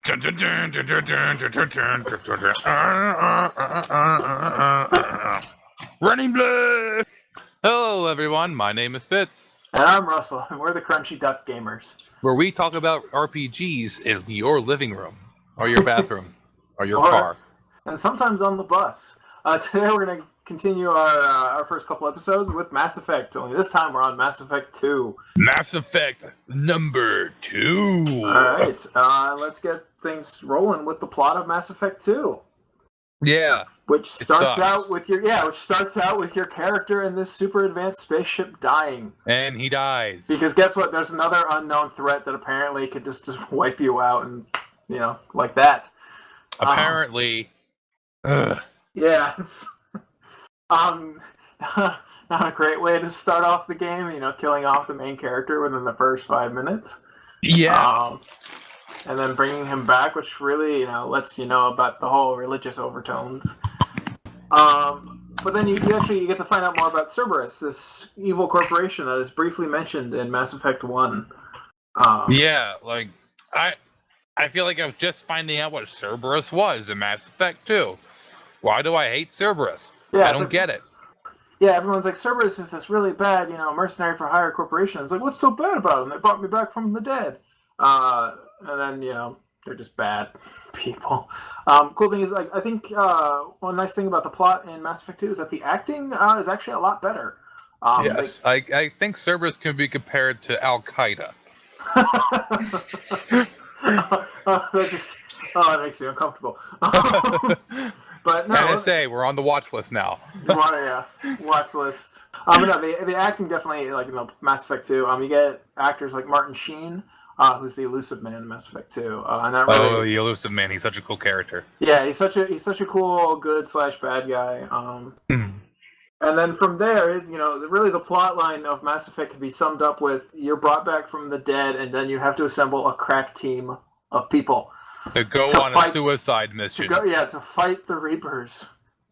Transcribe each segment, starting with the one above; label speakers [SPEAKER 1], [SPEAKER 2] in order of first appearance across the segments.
[SPEAKER 1] Running Blade! Hello, everyone. My name is Fitz,
[SPEAKER 2] And I'm Russell, and we're the Crunchy Duck Gamers.
[SPEAKER 1] where we talk about RPGs in your living room, or your bathroom, or your car.
[SPEAKER 2] And sometimes on the bus. Today we're going to continue our first couple episodes with Mass Effect, only this time we're on Mass Effect 2.
[SPEAKER 1] Mass Effect number 2.
[SPEAKER 2] Alright, let's get things rolling with the plot of Mass Effect 2.
[SPEAKER 1] Yeah.
[SPEAKER 2] Which starts out with your character in this super advanced spaceship dying.
[SPEAKER 1] And he dies.
[SPEAKER 2] Because guess what? There's another unknown threat that apparently could just wipe you out and, like that.
[SPEAKER 1] Apparently.
[SPEAKER 2] Yeah. Not a great way to start off the game, killing off the main character within the first 5 minutes.
[SPEAKER 1] Yeah.
[SPEAKER 2] And then bringing him back, which really, lets you know about the whole religious overtones. But then you get to find out more about Cerberus, this evil corporation that is briefly mentioned in Mass Effect 1.
[SPEAKER 1] I feel like I was just finding out what Cerberus was in Mass Effect 2. Why do I hate Cerberus? I don't get it.
[SPEAKER 2] Yeah, everyone's like, Cerberus is this really bad, mercenary for hire corporation. It's like, what's so bad about them? They brought me back from the dead. And then, they're just bad people. Cool thing is, I think one nice thing about the plot in Mass Effect 2 is that the acting is actually a lot better.
[SPEAKER 1] Yes, I think Cerberus can be compared to Al-Qaeda.
[SPEAKER 2] That makes me uncomfortable. But no,
[SPEAKER 1] NSA, we're on the watch list now.
[SPEAKER 2] Watch list. But no, the acting definitely, Mass Effect 2. You get actors like Martin Sheen, who's the Elusive Man in Mass Effect 2.
[SPEAKER 1] The Elusive Man, he's such a cool character.
[SPEAKER 2] Yeah, he's such a cool, good/bad guy. And then from there is, really the plot line of Mass Effect can be summed up with you're brought back from the dead, and then you have to assemble a crack team of people.
[SPEAKER 1] To go on a suicide mission.
[SPEAKER 2] To fight the Reapers.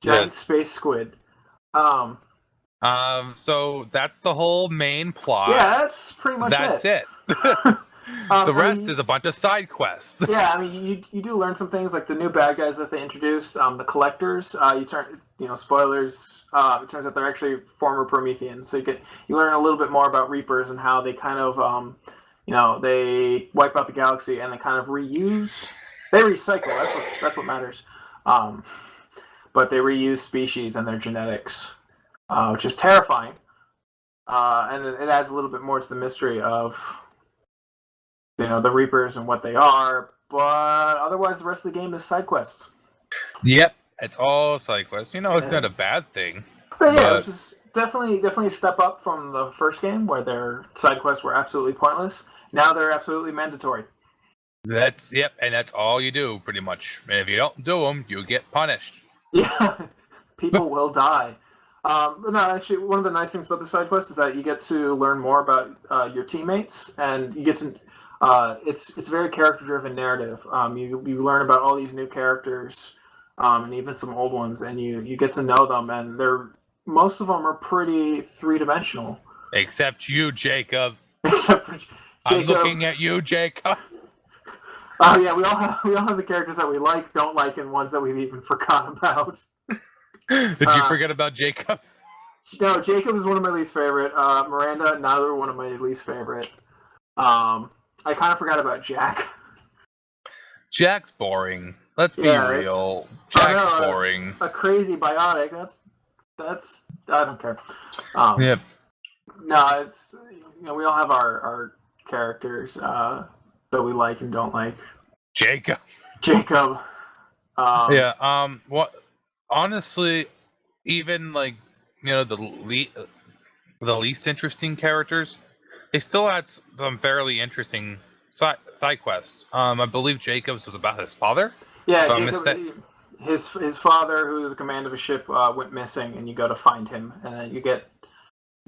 [SPEAKER 2] Giant space squid.
[SPEAKER 1] So that's the whole main plot.
[SPEAKER 2] Yeah, that's pretty much
[SPEAKER 1] it. The rest is a bunch of side quests.
[SPEAKER 2] Yeah, you do learn some things, like the new bad guys that they introduced, the Collectors. Spoilers, it turns out they're actually former Prometheans. So you learn a little bit more about Reapers and how they kind of, they wipe out the galaxy and they kind of reuse. They recycle. That's what matters. But they reuse species and their genetics, which is terrifying. And it adds a little bit more to the mystery of, the Reapers and what they are. But otherwise, the rest of the game is side quests.
[SPEAKER 1] Yep, it's all side quests. It's not a bad thing.
[SPEAKER 2] But yeah, it's just definitely a step up from the first game where their side quests were absolutely pointless. Now they're absolutely mandatory.
[SPEAKER 1] And that's all you do, pretty much. And if you don't do them, you get punished. Yeah,
[SPEAKER 2] people will die. But no, actually, one of the nice things about the side quest is that you get to learn more about your teammates, and you get to. It's a very character-driven narrative. You learn about all these new characters, and even some old ones, and you get to know them, and most of them are pretty three-dimensional.
[SPEAKER 1] Except you, Jacob.
[SPEAKER 2] Except for Jacob.
[SPEAKER 1] I'm looking at you, Jacob.
[SPEAKER 2] Oh yeah, we all have the characters that we like, don't like, and ones that we've even forgotten about.
[SPEAKER 1] Did you forget about Jacob?
[SPEAKER 2] No, Jacob is one of my least favorite. Miranda, another one of my least favorite. I kind of forgot about Jack.
[SPEAKER 1] Jack's boring. Let's be real. Jack's boring.
[SPEAKER 2] A crazy biotic. That's. I don't care.
[SPEAKER 1] Yep.
[SPEAKER 2] No, it's we all have our characters that we like and don't like.
[SPEAKER 1] Jacob.
[SPEAKER 2] What?
[SPEAKER 1] Honestly, even the least interesting characters, they still had some fairly interesting side quests. I believe Jacob's was about his father.
[SPEAKER 2] Yeah, his father, who was a command of a ship, went missing, and you go to find him, and then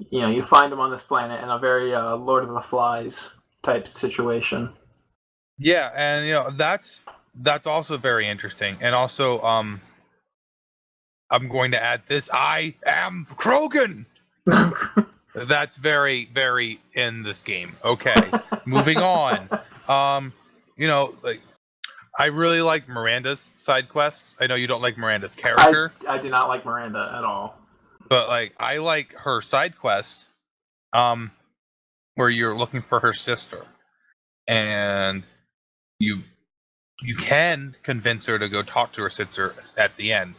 [SPEAKER 2] you find him on this planet in a very Lord of the Flies type situation.
[SPEAKER 1] Yeah, and that's also very interesting, and also I'm going to add this. I am Krogan. That's very, very in this game. Okay, moving on. I really like Miranda's side quests. I know you don't like Miranda's character,
[SPEAKER 2] I do not like Miranda at all.
[SPEAKER 1] but like I like her side quest, where you're looking for her sister, and you can convince her to go talk to her sister at the end.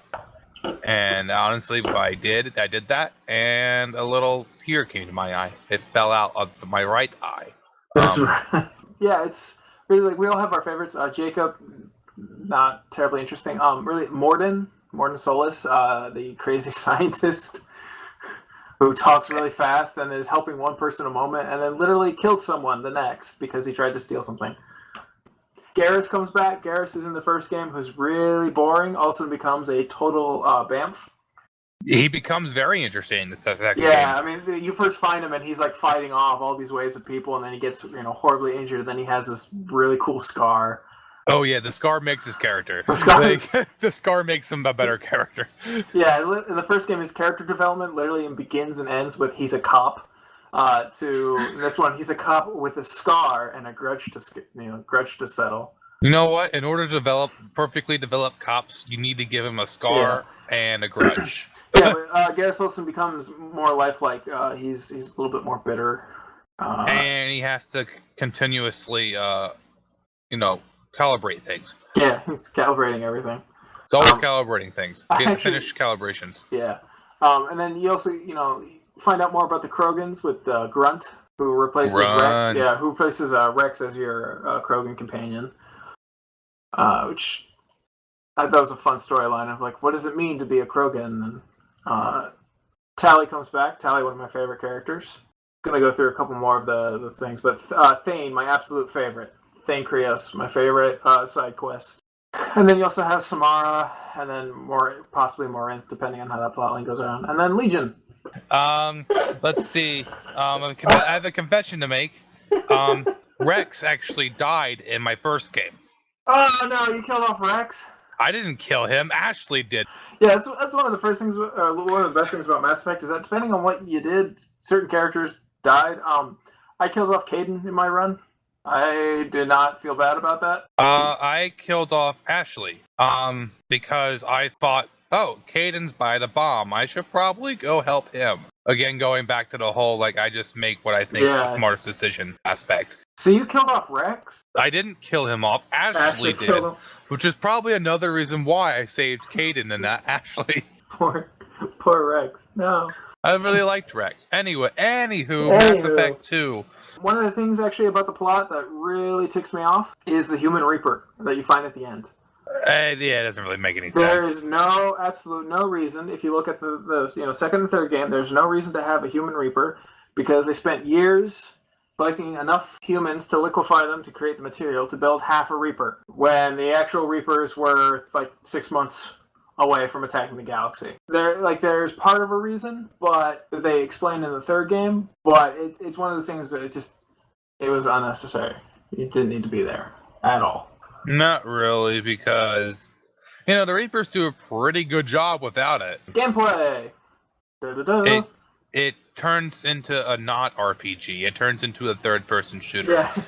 [SPEAKER 1] And honestly, what I did that, and a little tear came to my eye. It fell out of my right eye.
[SPEAKER 2] Yeah, it's really like we all have our favorites. Jacob, not terribly interesting. Really, Mordin Solus, the crazy scientist who talks really fast and is helping one person a moment, and then literally kills someone the next because he tried to steal something. Garrus comes back. Garrus, who's in the first game, who's really boring, also becomes a total Bamf.
[SPEAKER 1] He becomes very interesting in the second game.
[SPEAKER 2] Yeah, I mean, you first find him and he's like fighting off all these waves of people, and then he gets horribly injured. And then he has this really cool scar.
[SPEAKER 1] Oh yeah, the scar makes his character.
[SPEAKER 2] The
[SPEAKER 1] scar makes him a better character.
[SPEAKER 2] Yeah, in the first game, his character development literally begins and ends with he's a cop. To this one, he's a cop with a scar and a grudge to settle.
[SPEAKER 1] You know what? In order to perfectly develop cops, you need to give him a scar and a grudge.
[SPEAKER 2] Yeah, Garrus Wilson becomes more lifelike. He's a little bit more bitter,
[SPEAKER 1] and he has to continuously, calibrate things.
[SPEAKER 2] Yeah, he's calibrating everything.
[SPEAKER 1] It's always calibrating things. He has to finish calibrations.
[SPEAKER 2] Yeah, and then you also, find out more about the Krogans with Grunt, who replaces Rex. Yeah, who replaces Rex as your Krogan companion. Which I thought was a fun storyline of like, what does it mean to be a Krogan? And Tali comes back. Tali, one of my favorite characters. Gonna go through a couple more of the things, but Thane, my absolute favorite. Thane Krios, my favorite side quest. And then you also have Samara, and then possibly Morinth, depending on how that plotline goes around. And then Legion.
[SPEAKER 1] Let's see. I have a confession to make. Rex actually died in my first game.
[SPEAKER 2] Oh no, you killed off Rex?
[SPEAKER 1] I didn't kill him. Ashley did.
[SPEAKER 2] Yeah, that's one of the first things, one of the best things about Mass Effect is that depending on what you did, certain characters died. I killed off Kaidan in my run. I did not feel bad about that.
[SPEAKER 1] I killed off Ashley. Because I thought, oh, Kaidan's by the bomb. I should probably go help him. Again, going back to the whole, I just make what I think is the smartest decision aspect.
[SPEAKER 2] So you killed off Rex?
[SPEAKER 1] I didn't kill him off. Ashley did. Which is probably another reason why I saved Kaidan and not Ashley.
[SPEAKER 2] Poor Rex. No.
[SPEAKER 1] I really liked Rex. Anywho, Mass Effect 2.
[SPEAKER 2] One of the things actually about the plot that really ticks me off is the Human Reaper that you find at the end.
[SPEAKER 1] It doesn't really make any sense.
[SPEAKER 2] There is absolute no reason. If you look at the second and third game, there's no reason to have a Human Reaper because they spent years collecting enough humans to liquefy them to create the material to build half a Reaper, when the actual Reapers were 6 months away from attacking the galaxy. There's part of a reason, but they explained in the third game. But it's one of those things that it was unnecessary. It didn't need to be there at all.
[SPEAKER 1] Not really, because the Reapers do a pretty good job without it.
[SPEAKER 2] Gameplay.
[SPEAKER 1] It turns into a not RPG. It turns into a third-person shooter.
[SPEAKER 2] Yeah, it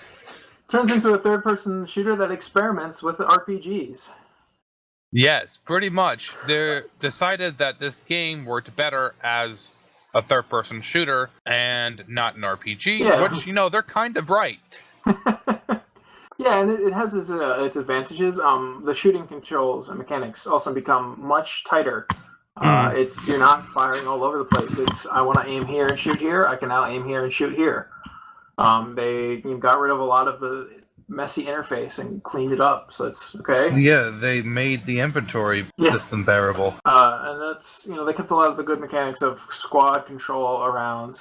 [SPEAKER 2] turns into a third-person shooter that experiments with RPGs.
[SPEAKER 1] Yes, pretty much. They decided that this game worked better as a third-person shooter and not an RPG, which, they're kind of right.
[SPEAKER 2] Yeah, and it has its advantages. The shooting controls and mechanics also become much tighter. You're not firing all over the place. I want to aim here and shoot here. I can now aim here and shoot here. They got rid of a lot of the messy interface and cleaned it up, so it's okay.
[SPEAKER 1] Yeah, they made the inventory system bearable.
[SPEAKER 2] And that's they kept a lot of the good mechanics of squad control around.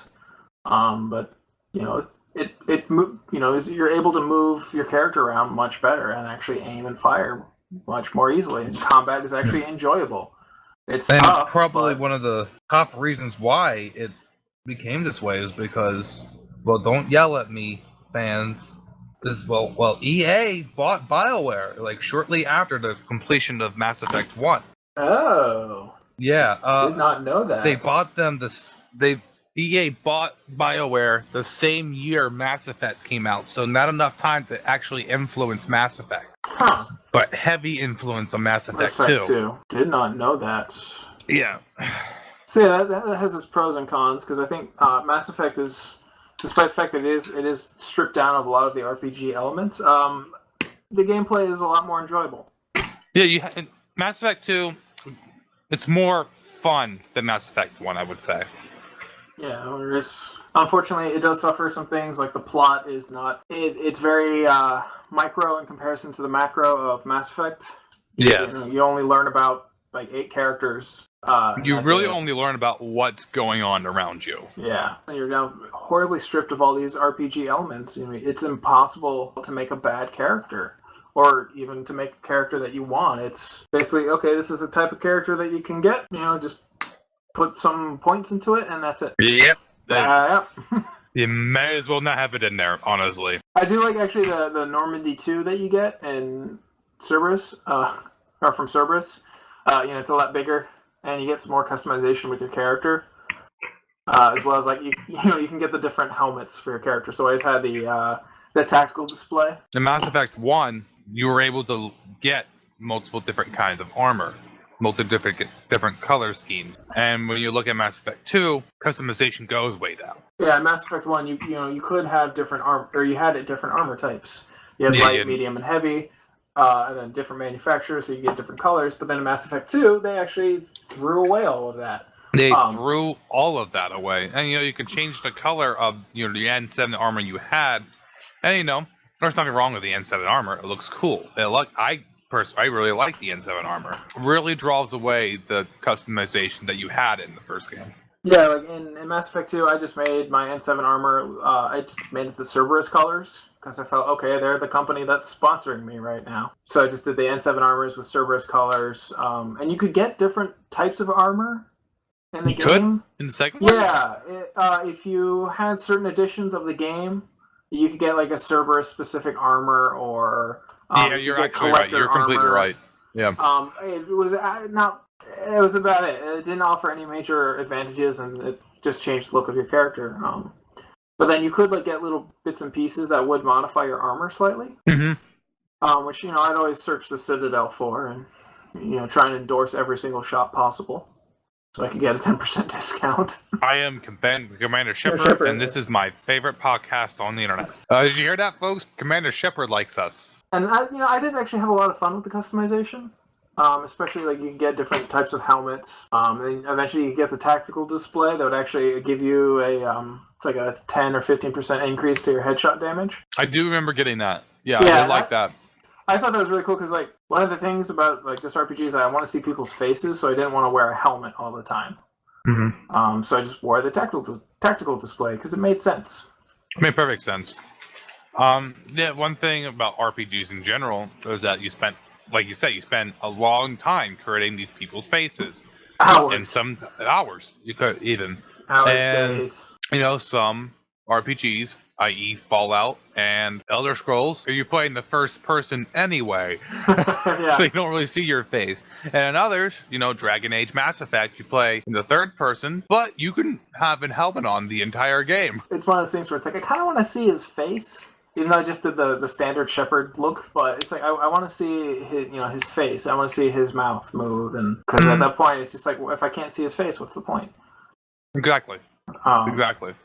[SPEAKER 2] But you're able to move your character around much better and actually aim and fire much more easily. And combat is actually enjoyable. It's tough,
[SPEAKER 1] probably one of the top reasons why it became this way is because, don't yell at me, fans. EA bought BioWare shortly after the completion of Mass Effect 1.
[SPEAKER 2] Oh.
[SPEAKER 1] Yeah.
[SPEAKER 2] Did not know that.
[SPEAKER 1] They bought them EA bought BioWare the same year Mass Effect came out, so not enough time to actually influence Mass Effect.
[SPEAKER 2] Huh.
[SPEAKER 1] but heavy influence on Mass
[SPEAKER 2] Mass
[SPEAKER 1] Effect
[SPEAKER 2] Effect
[SPEAKER 1] 2.
[SPEAKER 2] 2. Did not know that.
[SPEAKER 1] Yeah.
[SPEAKER 2] So yeah, that has its pros and cons because I think Mass Effect is, despite the fact that it is stripped down of a lot of the RPG elements, the gameplay is a lot more enjoyable.
[SPEAKER 1] Yeah, Mass Effect 2, it's more fun than Mass Effect 1, I would say.
[SPEAKER 2] Yeah, whereas unfortunately it does suffer some things like the plot is not. It's very micro in comparison to the macro of Mass Effect.
[SPEAKER 1] Yes.
[SPEAKER 2] You only learn about like 8 characters.
[SPEAKER 1] You really only learn about what's going on around you.
[SPEAKER 2] Yeah, you're now horribly stripped of all these RPG elements. It's impossible to make a bad character, or even to make a character that you want. It's basically okay. This is the type of character that you can get. Just put some points into it, and that's it.
[SPEAKER 1] Yep.
[SPEAKER 2] Yep.
[SPEAKER 1] You may as well not have it in there, honestly.
[SPEAKER 2] I do like actually the Normandy 2 that you get in Cerberus, or from Cerberus. It's a lot bigger, and you get some more customization with your character, as well as like you can get the different helmets for your character. So I always had the tactical display.
[SPEAKER 1] In Mass Effect 1, you were able to get multiple different kinds of armor, multiple different color schemes. And when you look at Mass Effect 2, customization goes way down.
[SPEAKER 2] Yeah, in Mass Effect 1, you could have different armor, or you had different armor types. You had light, medium, and heavy, and then different manufacturers, so you get different colors. But then in Mass Effect 2, they actually threw away all of that.
[SPEAKER 1] They threw all of that away. And, you can change the color of, the N7 armor you had. And, there's nothing wrong with the N7 armor. It looks cool. I really like the N7 armor. It really draws away the customization that you had in the first game.
[SPEAKER 2] Yeah, like in Mass Effect 2, I just made my N7 armor, I just made it the Cerberus colors, because I felt, okay, they're the company that's sponsoring me right now. So I just did the N7 armors with Cerberus colors, and you could get different types of armor in the game.
[SPEAKER 1] Could? In the second one?
[SPEAKER 2] Yeah, if you had certain editions of the game, you could get like a Cerberus-specific armor, or...
[SPEAKER 1] yeah, you're actually right. You're completely right. Yeah.
[SPEAKER 2] It was not... It was about it. It didn't offer any major advantages, and it just changed the look of your character. But then you could get little bits and pieces that would modify your armor slightly.
[SPEAKER 1] Mm-hmm.
[SPEAKER 2] Which I'd always search the Citadel for, and try and endorse every single shop possible, so I could get a 10% discount.
[SPEAKER 1] I am Commander Shepard, and this is my favorite podcast on the internet. Did you hear that, folks? Commander Shepard likes us.
[SPEAKER 2] And I did actually have a lot of fun with the customization. Especially you can get different types of helmets. And eventually you get the tactical display that would actually give you it's like a 10 or 15% increase to your headshot damage.
[SPEAKER 1] I do remember getting that. Yeah, I did like that.
[SPEAKER 2] I thought that was really cool because one of the things about this RPG is I want to see people's faces, so I didn't want to wear a helmet all the time.
[SPEAKER 1] Mm-hmm.
[SPEAKER 2] So I just wore the tactical display because it made sense.
[SPEAKER 1] It made perfect sense. Yeah, one thing about RPGs in general is that you spent, like you said, you spend a long time creating these people's faces.
[SPEAKER 2] Hours.
[SPEAKER 1] And some hours. You could even.
[SPEAKER 2] Hours, days.
[SPEAKER 1] Some RPGs, i.e. Fallout and Elder Scrolls, you're playing the first person anyway.
[SPEAKER 2] Yeah.
[SPEAKER 1] So you don't really see your face. And in others, Dragon Age, Mass Effect, you play in the third person, but you can have a helmet on the entire game.
[SPEAKER 2] It's one of those things where it's I kind of want to see his face. Even though I just did the standard Shepard look, but it's I want to see his face. I want to see his mouth move, and because at that point it's just if I can't see his face, what's the point?
[SPEAKER 1] Exactly. Exactly.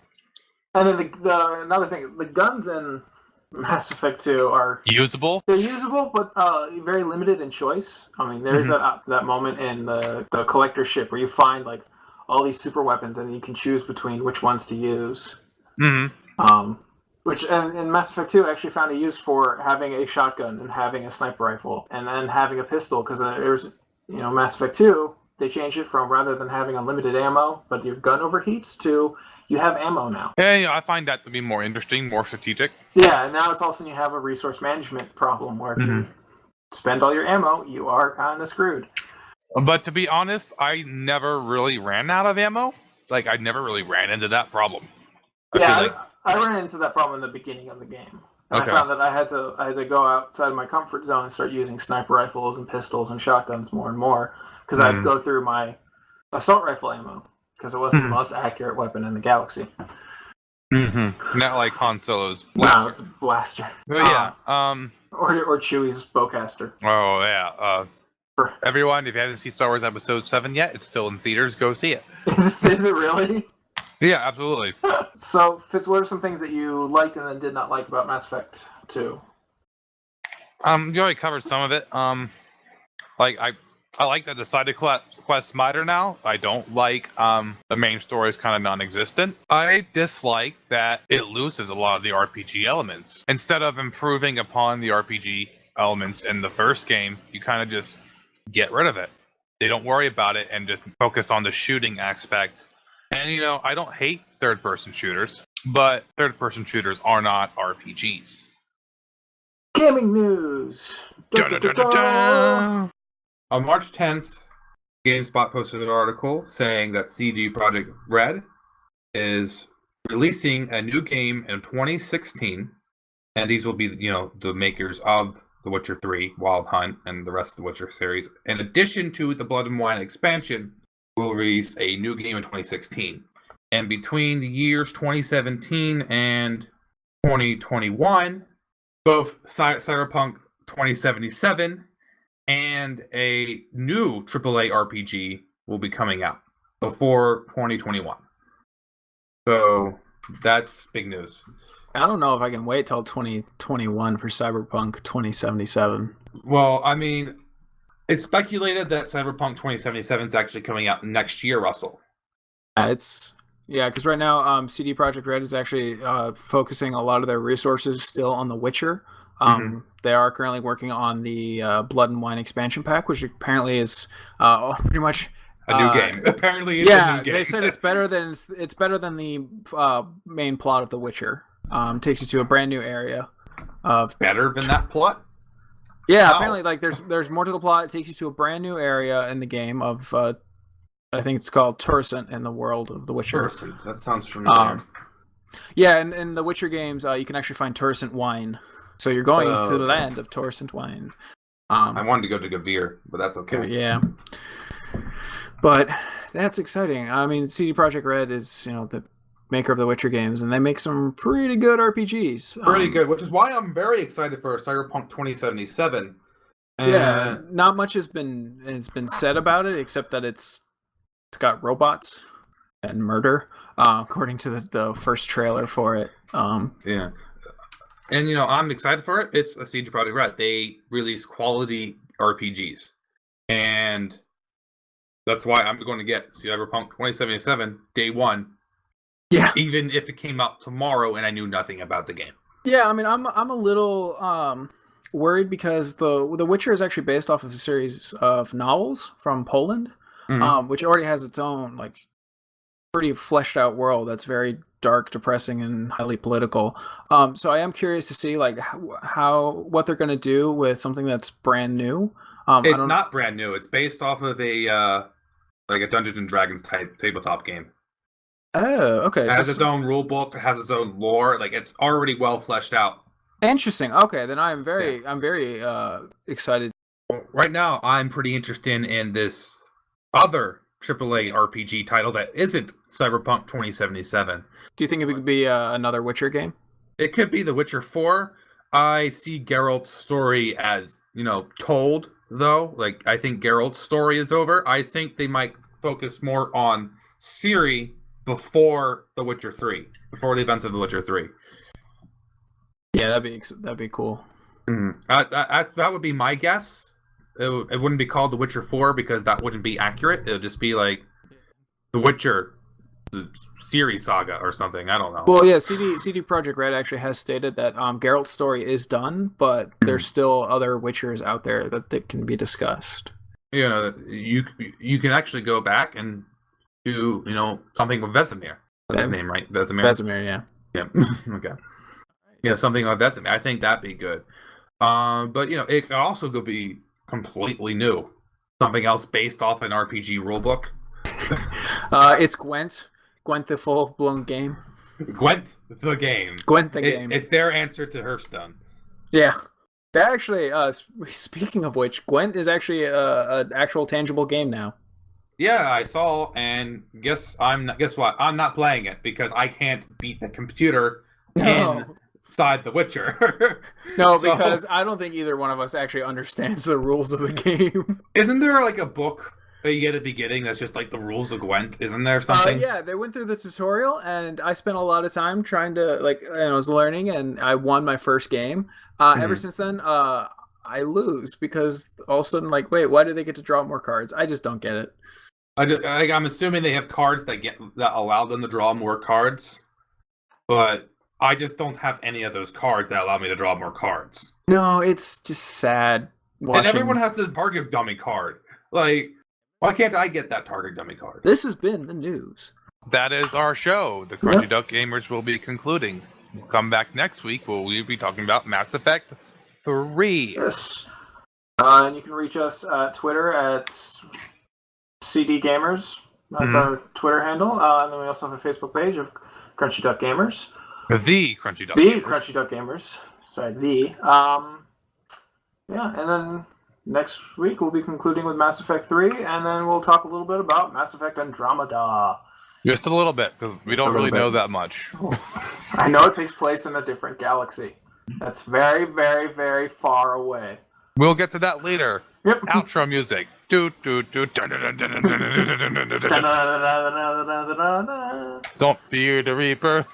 [SPEAKER 2] And then another thing, the guns in Mass Effect 2 are
[SPEAKER 1] usable.
[SPEAKER 2] They're usable, but very limited in choice. I mean, there's that moment in the collector ship where you find all these super weapons, and you can choose between which ones to use.
[SPEAKER 1] Mm-hmm.
[SPEAKER 2] Which in Mass Effect 2 I actually found a use for having a shotgun and having a sniper rifle and then having a pistol, because there's Mass Effect 2 they changed it from rather than having unlimited ammo but your gun overheats to you have ammo now.
[SPEAKER 1] Yeah, I find that to be more interesting, more strategic.
[SPEAKER 2] Yeah, and now it's also you have a resource management problem where if you spend all your ammo, you are kind of screwed.
[SPEAKER 1] But to be honest, I never really ran out of ammo. I never really ran into that problem.
[SPEAKER 2] I ran into that problem in the beginning of the game. And I found that I had to go outside of my comfort zone and start using sniper rifles and pistols and shotguns more and more, because I'd go through my assault rifle ammo, because it wasn't the most accurate weapon in the galaxy.
[SPEAKER 1] Mm-hmm. Not like Han Solo's blaster.
[SPEAKER 2] No, it's a blaster.
[SPEAKER 1] But
[SPEAKER 2] or Chewie's bowcaster.
[SPEAKER 1] Oh yeah. Everyone, if you haven't seen Star Wars Episode 7 yet, it's still in theaters. Go see it.
[SPEAKER 2] Is it really?
[SPEAKER 1] Yeah, absolutely.
[SPEAKER 2] So, Fitz, what are some things that you liked and then did not like about Mass Effect 2?
[SPEAKER 1] You already covered some of it. Like I like that the side quests matter now. I don't like the main story is kind of non-existent. I dislike that it loses a lot of the RPG elements. Instead of improving upon the RPG elements in the first game, you kind of just get rid of it. They don't worry about it and just focus on the shooting aspect. And I don't hate third-person shooters, but third-person shooters are not RPGs.
[SPEAKER 2] Gaming news.
[SPEAKER 3] On March 10th, GameSpot posted an article saying that CD Projekt Red is releasing a new game in 2016, and these will be, the makers of The Witcher 3, Wild Hunt, and the rest of the Witcher series. In addition to the Blood and Wine expansion, will release a new game in 2016. And between the years 2017 and 2021, both Cyberpunk 2077 and a new AAA RPG will be coming out before 2021. So that's big news.
[SPEAKER 4] I don't know if I can wait till 2021 for Cyberpunk 2077.
[SPEAKER 3] Well, I mean, it's speculated that Cyberpunk 2077 is actually coming out next year, Russell.
[SPEAKER 4] Because right now CD Projekt Red is actually focusing a lot of their resources still on The Witcher. They are currently working on the Blood and Wine expansion pack, which apparently is pretty much
[SPEAKER 3] a new game. Apparently, it's a new game.
[SPEAKER 4] They said it's better than the main plot of The Witcher. Takes you to a brand new area.
[SPEAKER 3] Better than that plot?
[SPEAKER 4] Yeah, apparently, like there's more to the plot. It takes you to a brand new area in the game of I think it's called Torrent in the world of The Witcher.
[SPEAKER 3] Torrent, that sounds familiar.
[SPEAKER 4] Yeah, and in the Witcher games, you can actually find Torrent wine. So you're going to the land of Torrent wine.
[SPEAKER 3] I wanted to go to Gavir, but that's okay.
[SPEAKER 4] Yeah. But that's exciting. I mean, CD Projekt Red is, the maker of the Witcher games, and they make some pretty good RPGs.
[SPEAKER 3] Pretty good, which is why I'm very excited for Cyberpunk 2077.
[SPEAKER 4] Yeah, not much has been said about it, except that it's got robots and murder, according to the first trailer for it.
[SPEAKER 3] Yeah. And, I'm excited for it. It's a CD Projekt Red. They release quality RPGs. And that's why I'm going to get Cyberpunk 2077 day one.
[SPEAKER 4] Yeah.
[SPEAKER 3] Even if it came out tomorrow and I knew nothing about the game.
[SPEAKER 4] Yeah, I mean, I'm a little worried because the Witcher is actually based off of a series of novels from Poland, which already has its own, pretty fleshed out world that's very dark, depressing, and highly political. So I am curious to see what they're going to do with something that's brand new.
[SPEAKER 3] It's not brand new. It's based off of a Dungeons and Dragons type tabletop game.
[SPEAKER 4] Oh, okay.
[SPEAKER 3] It has its own rule book. It has its own lore. It's already well fleshed out.
[SPEAKER 4] Interesting. Okay, then I'm very excited.
[SPEAKER 3] Right now, I'm pretty interested in this other AAA RPG title that isn't Cyberpunk 2077.
[SPEAKER 4] Do you think it could be another Witcher game?
[SPEAKER 3] It could be The Witcher 4. I see Geralt's story as, told, though. I think Geralt's story is over. I think they might focus more on Ciri before The Witcher 3, before the events of The Witcher 3.
[SPEAKER 4] Yeah, that'd be cool.
[SPEAKER 3] That would be my guess. It wouldn't be called The Witcher 4 because that wouldn't be accurate. It would just be like The Witcher, the Ciri saga or something. I don't know.
[SPEAKER 4] Well, yeah, CD Projekt Red actually has stated that Geralt's story is done, but there's still other Witchers out there that can be discussed.
[SPEAKER 3] You can actually go back and do something with Vesemir. That's his name, right? Vesemir.
[SPEAKER 4] Vesemir, yeah.
[SPEAKER 3] Yeah. Okay. Yeah, something with Vesemir. I think that'd be good. But it could also go be completely new. Something else based off an RPG rulebook.
[SPEAKER 4] It's Gwent. Gwent the full-blown game.
[SPEAKER 3] Gwent the game.
[SPEAKER 4] Gwent the game.
[SPEAKER 3] It's their answer to Hearthstone.
[SPEAKER 4] Yeah. That actually, speaking of which, Gwent is actually an actual tangible game now.
[SPEAKER 3] Yeah, I saw, and guess what? I'm not playing it because I can't beat the computer in side The Witcher.
[SPEAKER 4] No,
[SPEAKER 3] So-
[SPEAKER 4] because I don't think either one of us actually understands the rules of the game.
[SPEAKER 3] Isn't there like a book that you get at the beginning that's just like the rules of Gwent? Isn't there something?
[SPEAKER 4] Yeah, they went through the tutorial, and I spent a lot of time trying to and I was learning, and I won my first game. Ever since then, I lose because all of a sudden, wait, why do they get to draw more cards? I just don't get it.
[SPEAKER 3] I'm assuming they have cards that allow them to draw more cards, but I just don't have any of those cards that allow me to draw more cards.
[SPEAKER 4] No, it's just sad.
[SPEAKER 3] And everyone has this target dummy card. Like, why can't I get that target dummy card?
[SPEAKER 4] This has been the news.
[SPEAKER 1] That is our show. The Crunchy Duck Gamers will be concluding. We'll come back next week where we'll be talking about Mass Effect 3.
[SPEAKER 2] Yes. And you can reach us at Twitter at CD Gamers. That's our Twitter handle. And then we also have a Facebook page of Crunchy Duck Gamers.
[SPEAKER 1] The Crunchy Duck
[SPEAKER 2] The
[SPEAKER 1] Gamers.
[SPEAKER 2] Crunchy Duck Gamers. Sorry, the. Yeah, and then next week we'll be concluding with Mass Effect 3, and then we'll talk a little bit about Mass Effect Andromeda.
[SPEAKER 1] Just a little bit, because we don't really know that much.
[SPEAKER 2] I know it takes place in a different galaxy. That's very, very, very far away.
[SPEAKER 1] We'll get to that later.
[SPEAKER 2] Yep.
[SPEAKER 1] Outro music. Don't fear the Reaper.